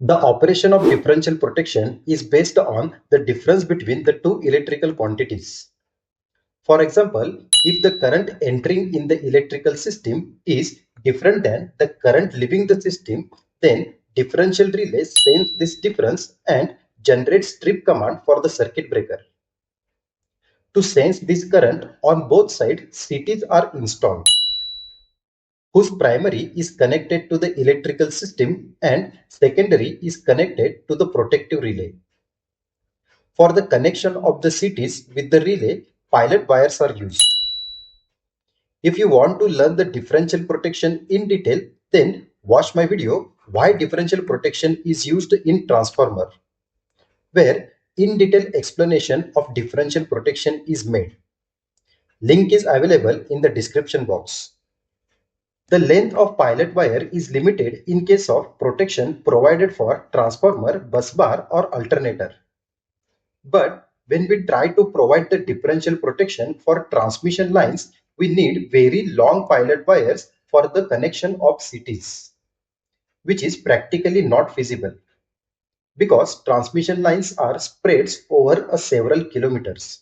The operation of differential protection is based on the difference between the two electrical quantities. For example, if the current entering in the electrical system is different than the current leaving the system, then differential relay senses this difference and generates strip command for the circuit breaker. To sense this current on both sides, CTs are installed, whose primary is connected to the electrical system and secondary is connected to the protective relay. For the connection of the CTs with the relay, pilot wires are used. If you want to learn the differential protection in detail, then watch my video Why Differential Protection is Used in Transformer, where in detail explanation of differential protection is made. Link is available in the description box. The length of pilot wire is limited in case of protection provided for transformer, busbar or alternator. But when we try to provide the differential protection for transmission lines, we need very long pilot wires for the connection of CTs, which is practically not feasible because transmission lines are spread over several kilometers.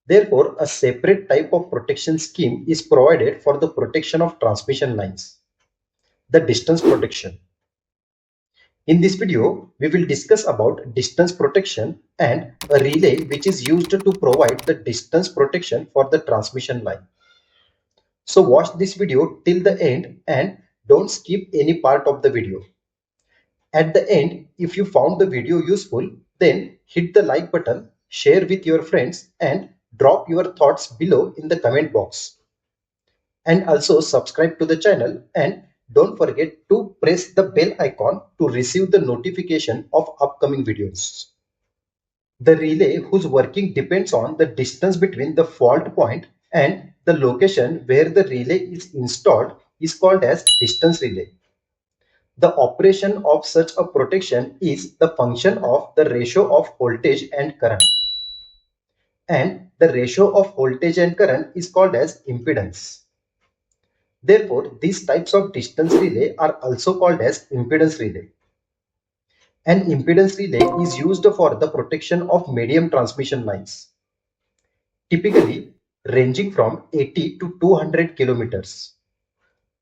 Therefore, a separate type of protection scheme is provided for the protection of transmission lines, the distance protection. In this video, we will discuss about distance protection and a relay which is used to provide the distance protection for the transmission line. So watch this video till the end and don't skip any part of the video. At the end, if you found the video useful, then hit the like button, share with your friends and drop your thoughts below in the comment box. And also subscribe to the channel and don't forget to press the bell icon to receive the notification of upcoming videos. The relay whose working depends on the distance between the fault point and the location where the relay is installed is called as distance relay. The operation of such a protection is the function of the ratio of voltage and current. And the ratio of voltage and current is called as impedance. Therefore, these types of distance relay are also called as impedance relay. An impedance relay is used for the protection of medium transmission lines, typically ranging from 80 to 200 kilometers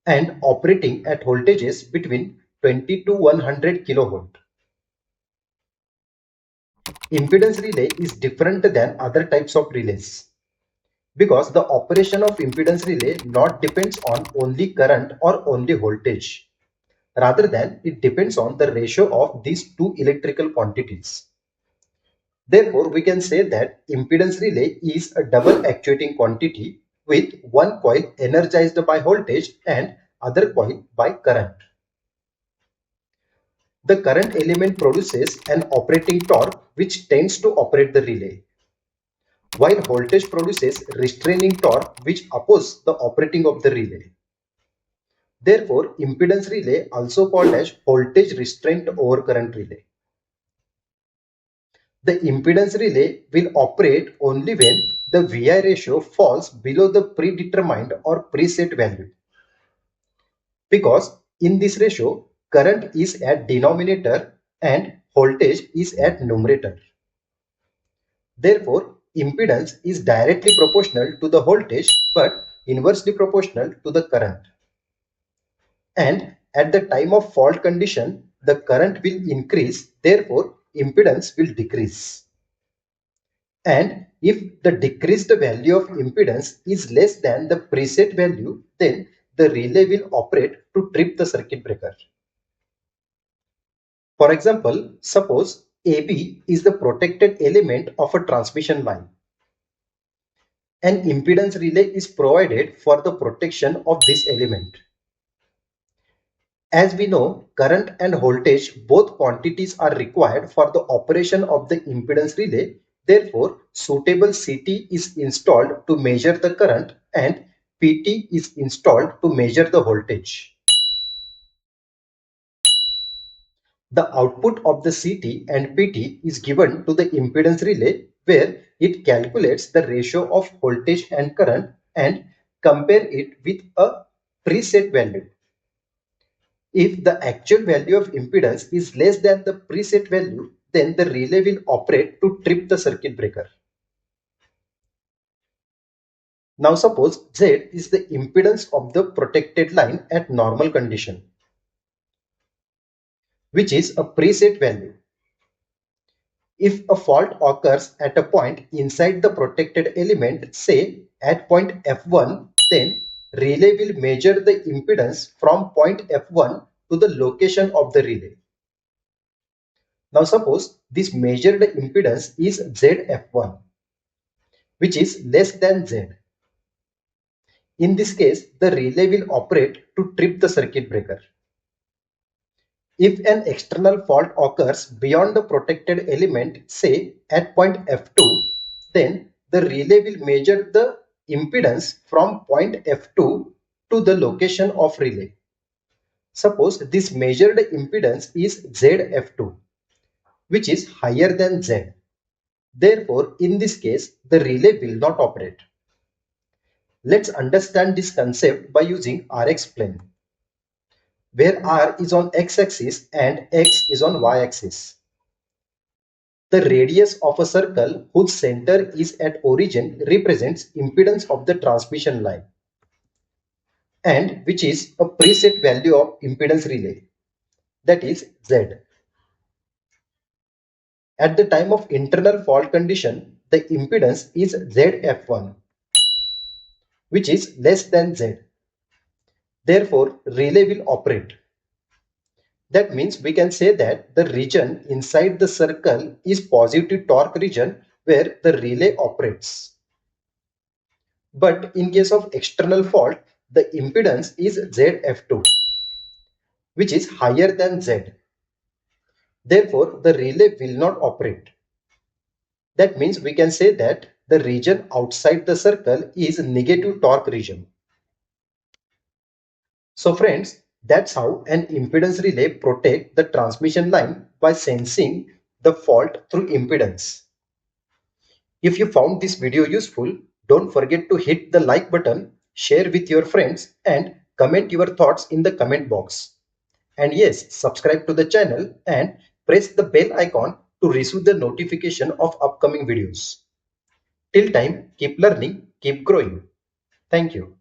and operating at voltages between 20 to 100 kilovolt. Impedance relay is different than other types of relays because the operation of impedance relay not depends on only current or only voltage. Rather than it depends on the ratio of these two electrical quantities. Therefore, we can say that impedance relay is a double actuating quantity with one coil energized by voltage and other coil by current. The current element produces an operating torque which tends to operate the relay, while voltage produces restraining torque which opposes the operating of the relay. Therefore, impedance relay also called as voltage restraint over current relay. The impedance relay will operate only when the VI ratio falls below the predetermined or preset value. Because in this ratio, current is at denominator and voltage is at numerator. Therefore, impedance is directly proportional to the voltage but inversely proportional to the current. And at the time of fault condition, the current will increase, therefore impedance will decrease. And if the decreased value of impedance is less than the preset value, then the relay will operate to trip the circuit breaker. For example, suppose AB is the protected element of a transmission line. An impedance relay is provided for the protection of this element. As we know, current and voltage, both quantities are required for the operation of the impedance relay. Therefore, suitable CT is installed to measure the current and PT is installed to measure the voltage. The output of the CT and PT is given to the impedance relay where it calculates the ratio of voltage and current and compare it with a preset value. If the actual value of impedance is less than the preset value, then the relay will operate to trip the circuit breaker. Now suppose Z is the impedance of the protected line at normal condition, which is a preset value. If a fault occurs at a point inside the protected element, say at point F1, then relay will measure the impedance from point F1 to the location of the relay. Now suppose this measured impedance is ZF1, which is less than Z. In this case, the relay will operate to trip the circuit breaker. If an external fault occurs beyond the protected element, say at point F2, then the relay will measure the impedance from point F2 to the location of relay. Suppose this measured impedance is ZF2, which is higher than Z. Therefore, in this case, the relay will not operate. Let's understand this concept by using Rx plane, where R is on x-axis and x is on y-axis. The radius of a circle whose center is at origin represents impedance of the transmission line, and which is a preset value of impedance relay, that is Z. At the time of internal fault condition, the impedance is ZF1, which is less than Z. Therefore, relay will operate. That means we can say that the region inside the circle is positive torque region where the relay operates. But in case of external fault, the impedance is ZF2, which is higher than Z. Therefore, the relay will not operate. That means we can say that the region outside the circle is negative torque region. So friends, that's how an impedance relay protects the transmission line by sensing the fault through impedance. If you found this video useful, don't forget to hit the like button, share with your friends and comment your thoughts in the comment box. And yes, subscribe to the channel and press the bell icon to receive the notification of upcoming videos. Till time, keep learning, keep growing. Thank you.